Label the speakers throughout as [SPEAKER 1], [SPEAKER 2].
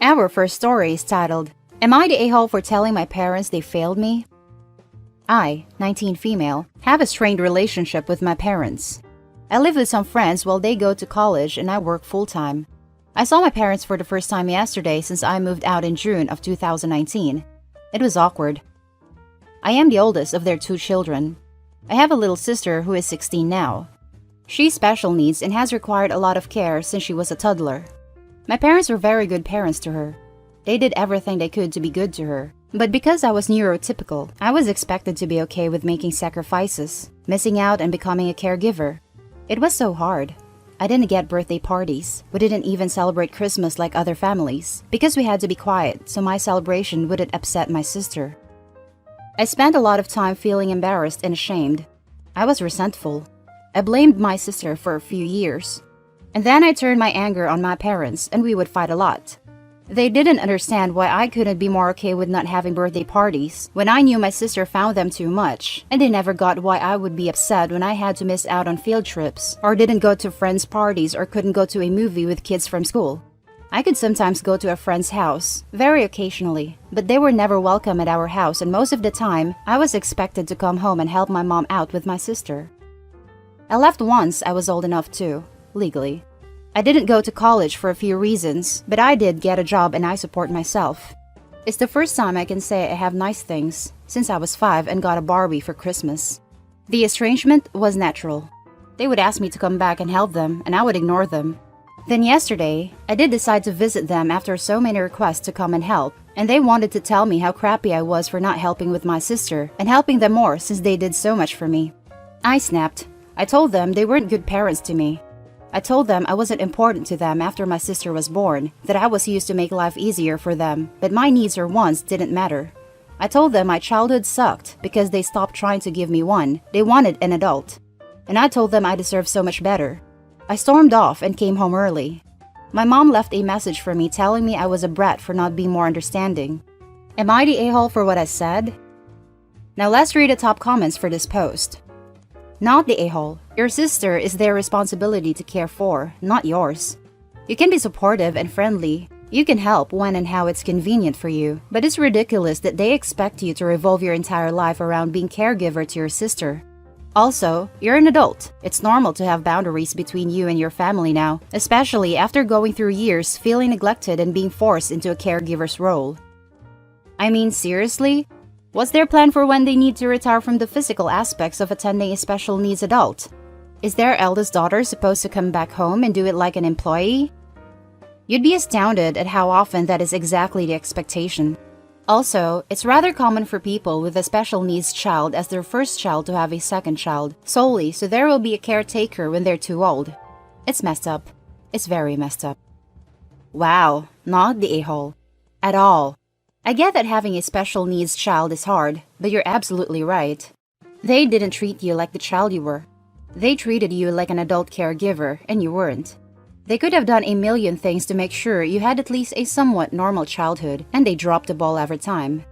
[SPEAKER 1] Our first story is titled, Am I the a-hole for telling my parents they failed me? I, 19 female, have a strained relationship with my parents. I live with some friends while they go to college and I work full-time. I saw my parents for the first time yesterday since I moved out in June of 2019. It was awkward. I am the oldest of their 2 children. I have a little sister who is 16 now. She's special needs and has required a lot of care since she was a toddler. My parents were very good parents to her. They did everything they could to be good to her. But because I was neurotypical, I was expected to be okay with making sacrifices, missing out and becoming a caregiver. It was so hard. I didn't get birthday parties. We didn't even celebrate Christmas like other families because we had to be quiet so my celebration wouldn't upset my sister. I spent a lot of time feeling embarrassed and ashamed. I was resentful. I blamed my sister for a few years. And then I turned my anger on my parents and we would fight a lot. They didn't understand why I couldn't be more okay with not having birthday parties when I knew my sister found them too much, and they never got why I would be upset when I had to miss out on field trips, or didn't go to friends' parties, or couldn't go to a movie with kids from school. I could sometimes go to a friend's house, very occasionally, but they were never welcome at our house, and most of the time, I was expected to come home and help my mom out with my sister. I left once I was old enough to, legally. I didn't go to college for a few reasons, but I did get a job and I support myself. It's the first time I can say I have nice things since I was 5 and got a Barbie for Christmas. The estrangement was natural. They would ask me to come back and help them and I would ignore them. Then yesterday, I did decide to visit them after so many requests to come and help, and they wanted to tell me how crappy I was for not helping with my sister and helping them more since they did so much for me. I snapped. I told them they weren't good parents to me. I told them I wasn't important to them after my sister was born, that I was used to make life easier for them, but my needs or wants didn't matter. I told them my childhood sucked because they stopped trying to give me one. They wanted an adult. And I told them I deserved so much better. I stormed off and came home early. My mom left a message for me telling me I was a brat for not being more understanding. Am I the a-hole for what I said? Now let's read the top comments for this post. Not the a-hole. Your sister is their responsibility to care for, not yours. You can be supportive and friendly. You can help when and how it's convenient for you, but it's ridiculous that they expect you to revolve your entire life around being caregiver to your sister. Also, you're an adult. It's normal to have boundaries between you and your family now, especially after going through years feeling neglected and being forced into a caregiver's role. I mean, seriously? What's their plan for when they need to retire from the physical aspects of attending a special needs adult? Is their eldest daughter supposed to come back home and do it like an employee? You'd be astounded at how often that is exactly the expectation. Also, it's rather common for people with a special needs child as their first child to have a second child, solely so there will be a caretaker when they're too old. It's messed up. It's very messed up. Wow, not the a-hole. At all. I get that having a special needs child is hard, but you're absolutely right. They didn't treat you like the child you were. They treated you like an adult caregiver, and you weren't. They could have done a million things to make sure you had at least a somewhat normal childhood, and they dropped the ball every time.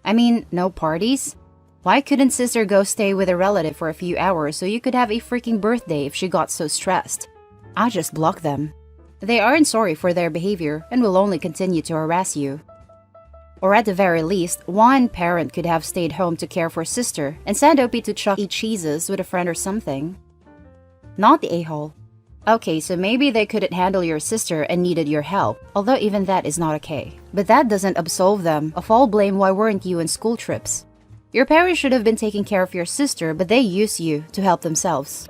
[SPEAKER 1] I mean, no parties? Why couldn't sister go stay with a relative for a few hours so you could have a freaking birthday if she got so stressed? I just blocked them. They aren't sorry for their behavior and will only continue to harass you. Or at the very least, one parent could have stayed home to care for sister and send Opie to Chuck E. Cheese's with a friend or something. Not the a-hole. Okay, so maybe they couldn't handle your sister and needed your help, although even that is not okay. But that doesn't absolve them of all blame why weren't you in school trips. Your parents should have been taking care of your sister, but they used you to help themselves.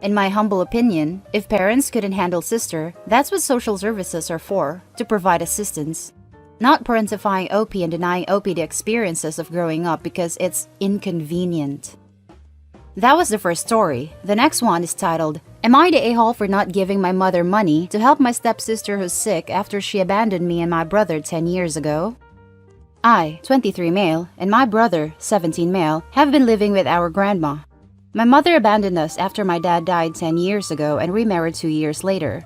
[SPEAKER 1] In my humble opinion, if parents couldn't handle sister, that's what social services are for, to provide assistance. Not parentifying Opie and denying Opie the experiences of growing up because it's inconvenient. That was the first story. The next one is titled, Am I the a-hole for not giving my mother money to help my stepsister who's sick after she abandoned me and my brother 10 years ago? I, 23 male, and my brother, 17 male, have been living with our grandma. My mother abandoned us after my dad died 10 years ago and remarried 2 years later.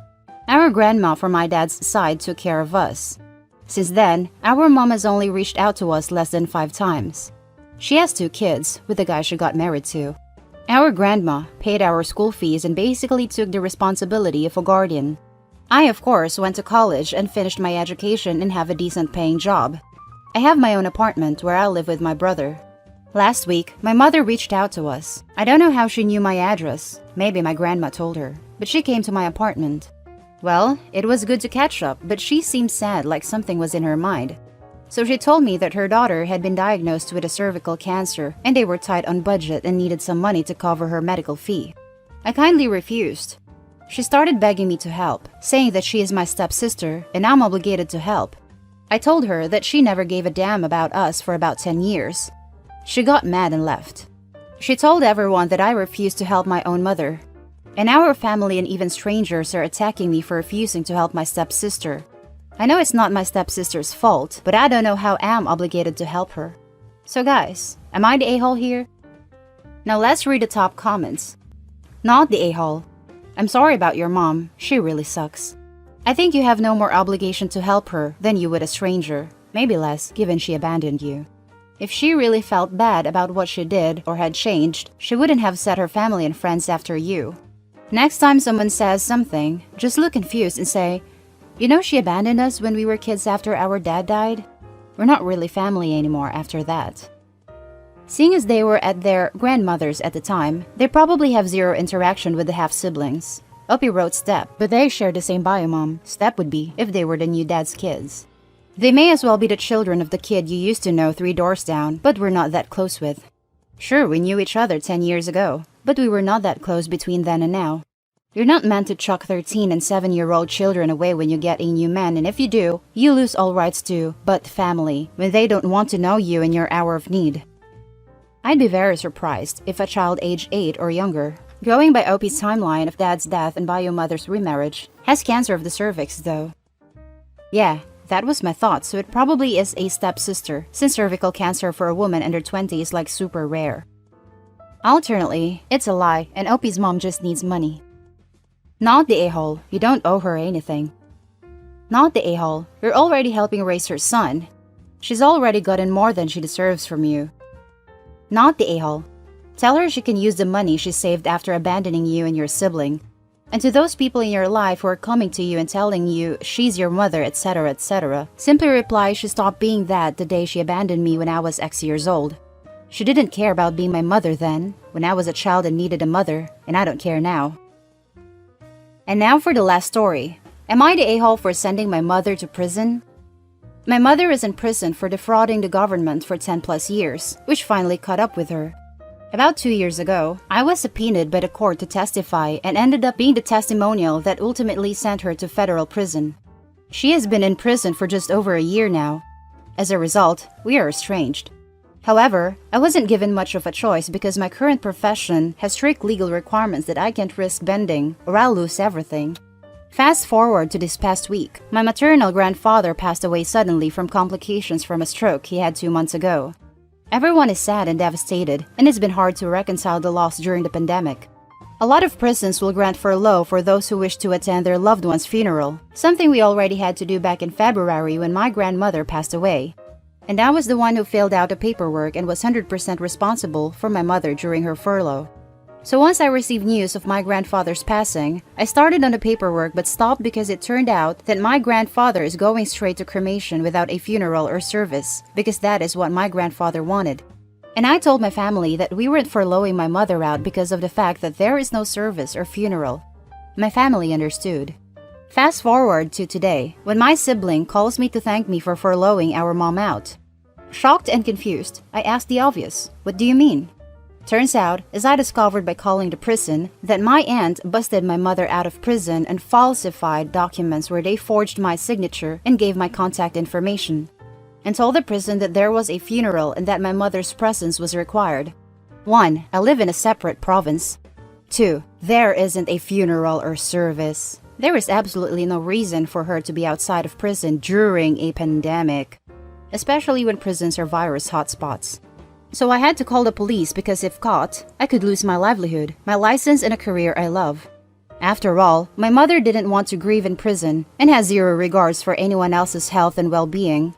[SPEAKER 1] Our grandma from my dad's side took care of us. Since then, our mom has only reached out to us less than 5 times. She has 2 kids with the guy she got married to. Our grandma paid our school fees and basically took the responsibility of a guardian. I, of course, went to college and finished my education and have a decent paying job. I have my own apartment where I live with my brother. Last week, my mother reached out to us. I don't know how she knew my address. Maybe my grandma told her. But she came to my apartment. Well, it was good to catch up, but she seemed sad, like something was in her mind. So she told me that her daughter had been diagnosed with a cervical cancer and they were tight on budget and needed some money to cover her medical fee. I kindly refused. She started begging me to help, saying that she is my stepsister and I'm obligated to help. I told her that she never gave a damn about us for about 10 years. She got mad and left. She told everyone that I refused to help my own mother. And our family and even strangers are attacking me for refusing to help my stepsister. I know it's not my stepsister's fault, but I don't know how I'm obligated to help her. So guys, am I the a-hole here? Now let's read the top comments. Not the a-hole. I'm sorry about your mom, she really sucks. I think you have no more obligation to help her than you would a stranger, maybe less given she abandoned you. If she really felt bad about what she did or had changed, she wouldn't have set her family and friends after you. Next time someone says something, just look confused and say, "You know she abandoned us when we were kids after our dad died? We're not really family anymore after that." Seeing as they were at their grandmother's at the time, they probably have zero interaction with the half-siblings. Opie wrote Step, but they share the same bio mom. Step would be if they were the new dad's kids. They may as well be the children of the kid you used to know 3 doors down, but were not that close with. Sure, we knew each other 10 years ago, but we were not that close between then and now. You're not meant to chuck 13 and 7-year-old children away when you get a new man, and if you do, you lose all rights to but family when they don't want to know you in your hour of need. I'd be very surprised if a child aged 8 or younger, going by Opie's timeline of dad's death and bio mother's remarriage, has cancer of the cervix though. Yeah, that was my thought, so it probably is a stepsister, since cervical cancer for a woman under 20 is like super rare. Alternately, it's a lie and Opie's mom just needs money. Not the a-hole, you don't owe her anything. Not the a-hole, you're already helping raise her son. She's already gotten more than she deserves from you. Not the a-hole, tell her she can use the money she saved after abandoning you and your sibling. And to those people in your life who are coming to you and telling you she's your mother, etc., simply reply she stopped being that the day she abandoned me when I was X years old. She didn't care about being my mother then, when I was a child and needed a mother, and I don't care now. And now for the last story. Am I the a-hole for sending my mother to prison? My mother is in prison for defrauding the government for 10+ years, which finally caught up with her. About 2 years ago, I was subpoenaed by the court to testify and ended up being the testimonial that ultimately sent her to federal prison. She has been in prison for just over a year now. As a result, we are estranged. However, I wasn't given much of a choice because my current profession has strict legal requirements that I can't risk bending or I'll lose everything. Fast forward to this past week, my maternal grandfather passed away suddenly from complications from a stroke he had 2 months ago. Everyone is sad and devastated, and it's been hard to reconcile the loss during the pandemic. A lot of prisons will grant furlough for those who wish to attend their loved one's funeral, something we already had to do back in February when my grandmother passed away. And I was the one who filled out the paperwork and was 100% responsible for my mother during her furlough. So once I received news of my grandfather's passing, I started on the paperwork but stopped because it turned out that my grandfather is going straight to cremation without a funeral or service, because that is what my grandfather wanted. And I told my family that we weren't furloughing my mother out because of the fact that there is no service or funeral. My family understood. Fast forward to today, when my sibling calls me to thank me for furloughing our mom out. Shocked and confused, I asked the obvious, "What do you mean?" Turns out, as I discovered by calling the prison, that my aunt busted my mother out of prison and falsified documents where they forged my signature and gave my contact information, and told the prison that there was a funeral and that my mother's presence was required. 1. I live in a separate province. 2. There isn't a funeral or service. There is absolutely no reason for her to be outside of prison during a pandemic, especially when prisons are virus hotspots. So I had to call the police because if caught, I could lose my livelihood, my license, and a career I love. After all, my mother didn't want to grieve in prison and has zero regards for anyone else's health and well-being.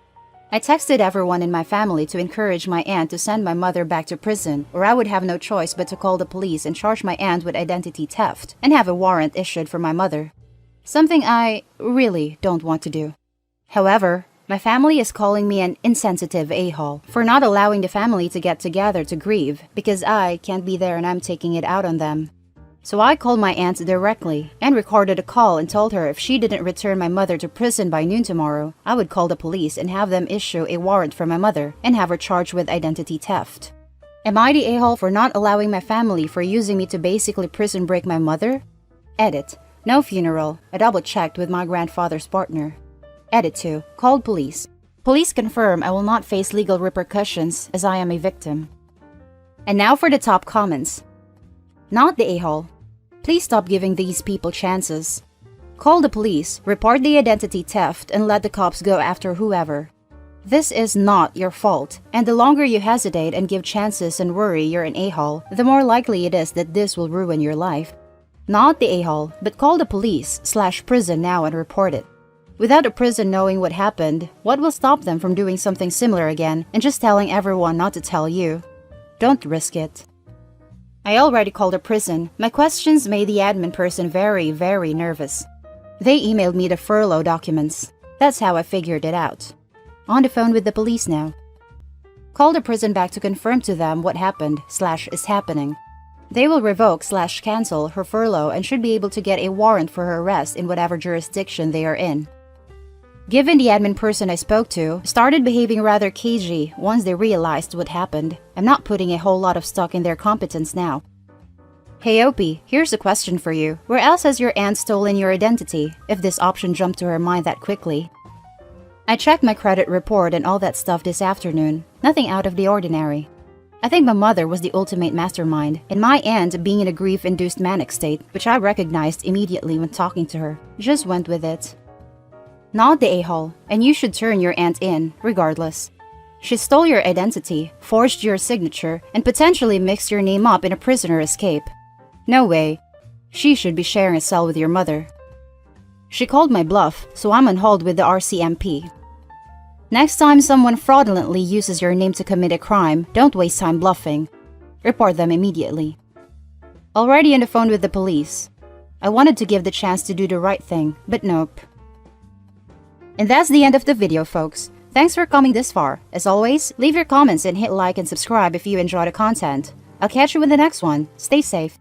[SPEAKER 1] I texted everyone in my family to encourage my aunt to send my mother back to prison, or I would have no choice but to call the police and charge my aunt with identity theft and have a warrant issued for my mother. Something I really don't want to do. However, my family is calling me an insensitive a-hole for not allowing the family to get together to grieve because I can't be there and I'm taking it out on them. So I called my aunt directly and recorded a call and told her if she didn't return my mother to prison by noon tomorrow, I would call the police and have them issue a warrant for my mother and have her charged with identity theft. Am I the a-hole for not allowing my family for using me to basically prison break my mother? Edit. No funeral. I double-checked with my grandfather's partner. Edit 2. Called police. Police confirm I will not face legal repercussions as I am a victim. And now for the top comments. Not the a-hole. Please stop giving these people chances. Call the police, report the identity theft, and let the cops go after whoever. This is not your fault, and the longer you hesitate and give chances and worry you're an a-hole, the more likely it is that this will ruin your life. Not the a-hole, but call the police/prison now and report it. Without the prison knowing what happened, what will stop them from doing something similar again and just telling everyone not to tell you? Don't risk it. I already called the prison. My questions made the admin person very, very nervous. They emailed me the furlough documents. That's how I figured it out. On the phone with the police now. Call the prison back to confirm to them what happened/is happening. They will revoke/cancel her furlough and should be able to get a warrant for her arrest in whatever jurisdiction they are in. Given the admin person I spoke to started behaving rather cagey once they realized what happened, I'm not putting a whole lot of stock in their competence now. Hey Opie, here's a question for you. Where else has your aunt stolen your identity, if this option jumped to her mind that quickly? I checked my credit report and all that stuff this afternoon. Nothing out of the ordinary. I think my mother was the ultimate mastermind, and my aunt being in a grief-induced manic state, which I recognized immediately when talking to her, just went with it. Not the a-hole, and you should turn your aunt in, regardless. She stole your identity, forged your signature, and potentially mixed your name up in a prisoner escape. No way. She should be sharing a cell with your mother. She called my bluff, so I'm on hold with the RCMP. Next time someone fraudulently uses your name to commit a crime, don't waste time bluffing. Report them immediately. Already on the phone with the police. I wanted to give the chance to do the right thing, but nope. And that's the end of the video, folks. Thanks for coming this far. As always, leave your comments and hit like and subscribe if you enjoy the content. I'll catch you in the next one. Stay safe.